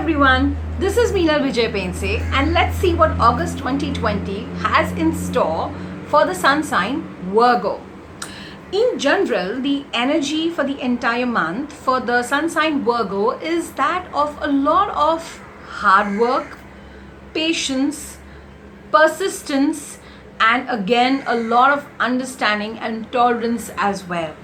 everyone, this is Meenal Vijay Pense, and let's see what August 2020 has in store for the sun sign Virgo. In general, the energy for the entire month for the sun sign Virgo is that of a lot of hard work, patience, persistence, and again a lot of understanding and tolerance as well.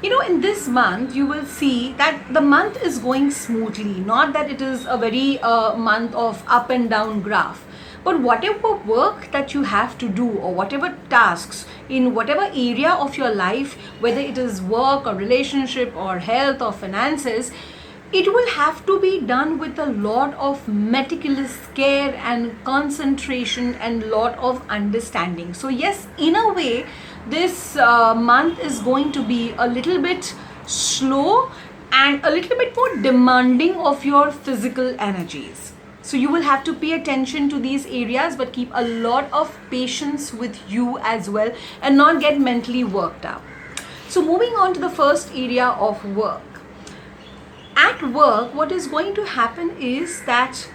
In this month, you will see that the month is going smoothly, not that it is a very month of up and down graph. But whatever work that you have to do, or whatever tasks in whatever area of your life, whether it is work or relationship or health or finances, it will have to be done with a lot of meticulous care and concentration and lot of understanding. So yes, in a way, this month is going to be a little bit slow and a little bit more demanding of your physical energies. So you will have to pay attention to these areas, but keep a lot of patience with you as well and not get mentally worked out. So moving on to the first area of work. At work, what is going to happen is that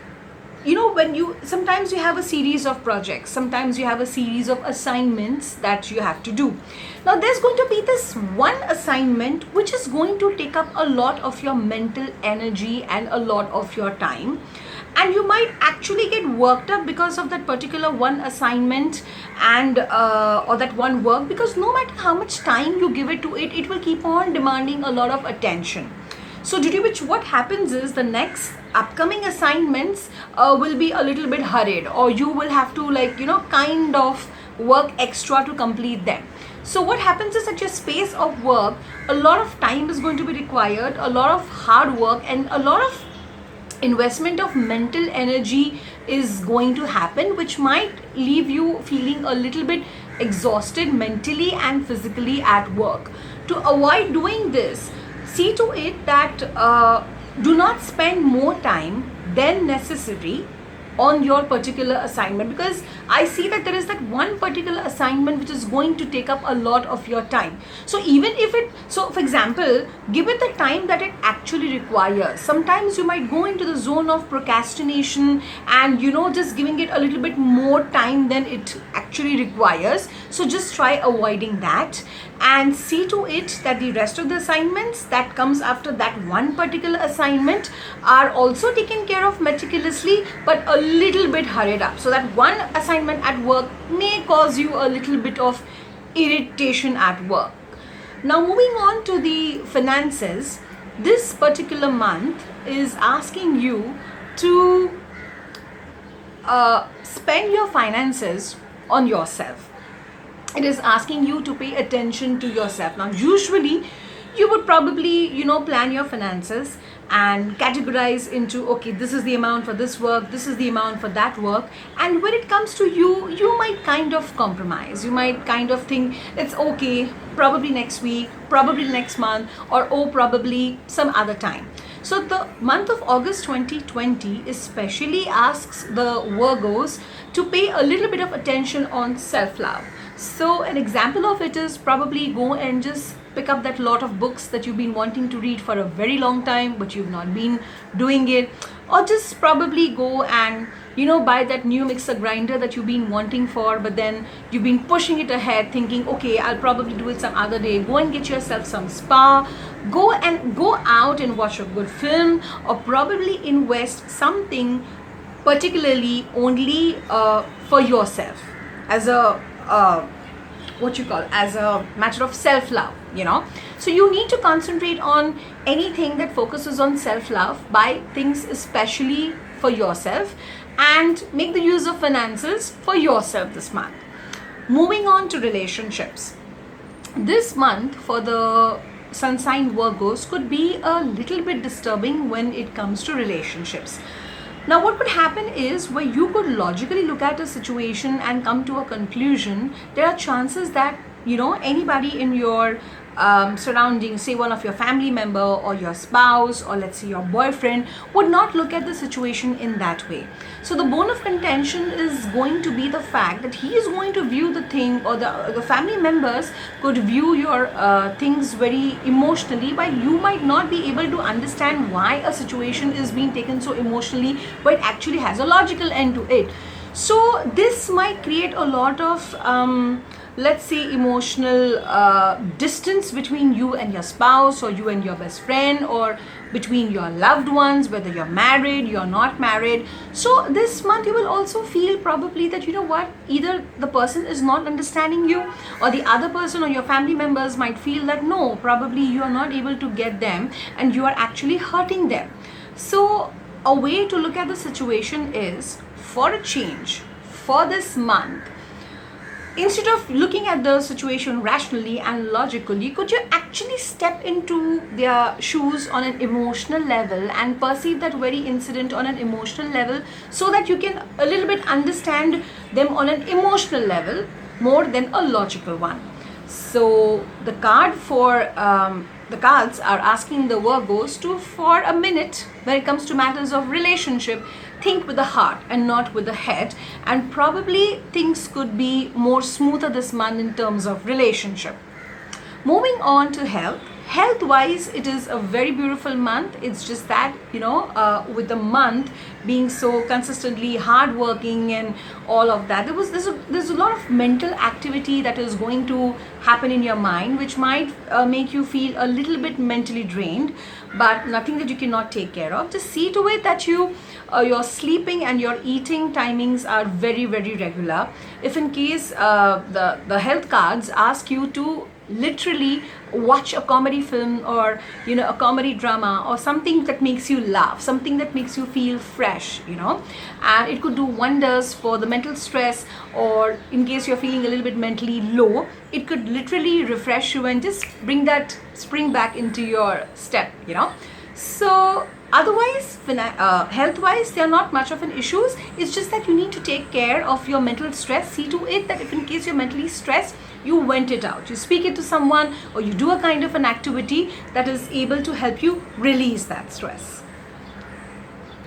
when sometimes you have a series of projects, sometimes you have a series of assignments that you have to do. Now there's going to be this one assignment which is going to take up a lot of your mental energy and a lot of your time, and you might actually get worked up because of that particular one assignment and or that one work, because no matter how much time you give it to it, it will keep on demanding a lot of attention. So due to which what happens is the next upcoming assignments will be a little bit hurried, or you will have to kind of work extra to complete them. So what happens is that your space of work, a lot of time is going to be required, a lot of hard work and a lot of investment of mental energy is going to happen, which might leave you feeling a little bit exhausted mentally and physically at work. To avoid doing this, see to it that do not spend more time than necessary on your particular assignment, because I see that there is that one particular assignment which is going to take up a lot of your time. So for example, give it the time that it actually requires. Sometimes you might go into the zone of procrastination and just giving it a little bit more time than it actually requires. So just try avoiding that and see to it that the rest of the assignments that comes after that one particular assignment are also taken care of meticulously, but a little bit hurried up, so that one assignment at work may cause you a little bit of irritation at work. Now moving on to the finances, this particular month is asking you to spend your finances on yourself. It is asking you to pay attention to yourself. Now usually you would probably plan your finances and categorize into, okay, this is the amount for this work, this is the amount for that work, and when it comes to you might kind of compromise. You might kind of think it's okay, probably next week, probably next month, or probably some other time. So the month of August 2020 especially asks the Virgos to pay a little bit of attention on self-love. So an example of it is probably go and just pick up that lot of books that you've been wanting to read for a very long time, but you've not been doing it. Or just probably go and buy that new mixer grinder that you've been wanting for, but then you've been pushing it ahead thinking, okay, I'll probably do it some other day. Go and get yourself some spa, go out and watch a good film, or probably invest something particularly only for yourself as a as a matter of self-love. So you need to concentrate on anything that focuses on self-love, buy things especially for yourself, and make the use of finances for yourself this month. Moving on to relationships, this month for the sun sign Virgos could be a little bit disturbing when it comes to relationships. Now what could happen is, where you could logically look at a situation and come to a conclusion, there are chances that anybody in your surrounding, say one of your family member or your spouse, or let's say your boyfriend, would not look at the situation in that way. So the bone of contention is going to be the fact that he is going to view the thing, or the family members could view your things very emotionally, while you might not be able to understand why a situation is being taken so emotionally, but it actually has a logical end to it. So this might create a lot of let's say emotional distance between you and your spouse, or you and your best friend, or between your loved ones, whether you're married, you're not married. So this month you will also feel probably that, you know what, either the person is not understanding you, or the other person or your family members might feel that no, probably you are not able to get them and you are actually hurting them. So a way to look at the situation is, for a change, for this month, instead of looking at the situation rationally and logically, could you actually step into their shoes on an emotional level and perceive that very incident on an emotional level, so that you can a little bit understand them on an emotional level more than a logical one. So the cards are asking the Virgos to, for a minute, when it comes to matters of relationship, think with the heart and not with the head, and probably things could be more smoother this month in terms of relationship. Moving on to health wise, it is a very beautiful month. It's just that, with the month being so consistently hardworking and all of that, there's a lot of mental activity that is going to happen in your mind, which might make you feel a little bit mentally drained, but nothing that you cannot take care of. Just see to it that your sleeping and your eating timings are very, very regular. If in case the health cards ask you to literally watch a comedy film, or a comedy drama, or something that makes you laugh, something that makes you feel fresh, and it could do wonders for the mental stress, or in case you're feeling a little bit mentally low, it could literally refresh you and just bring that spring back into your step. So otherwise, health wise, they are not much of an issues. It's just that you need to take care of your mental stress. See to it that if in case you're mentally stressed, you vent it out, you speak it to someone, or you do a kind of an activity that is able to help you release that stress.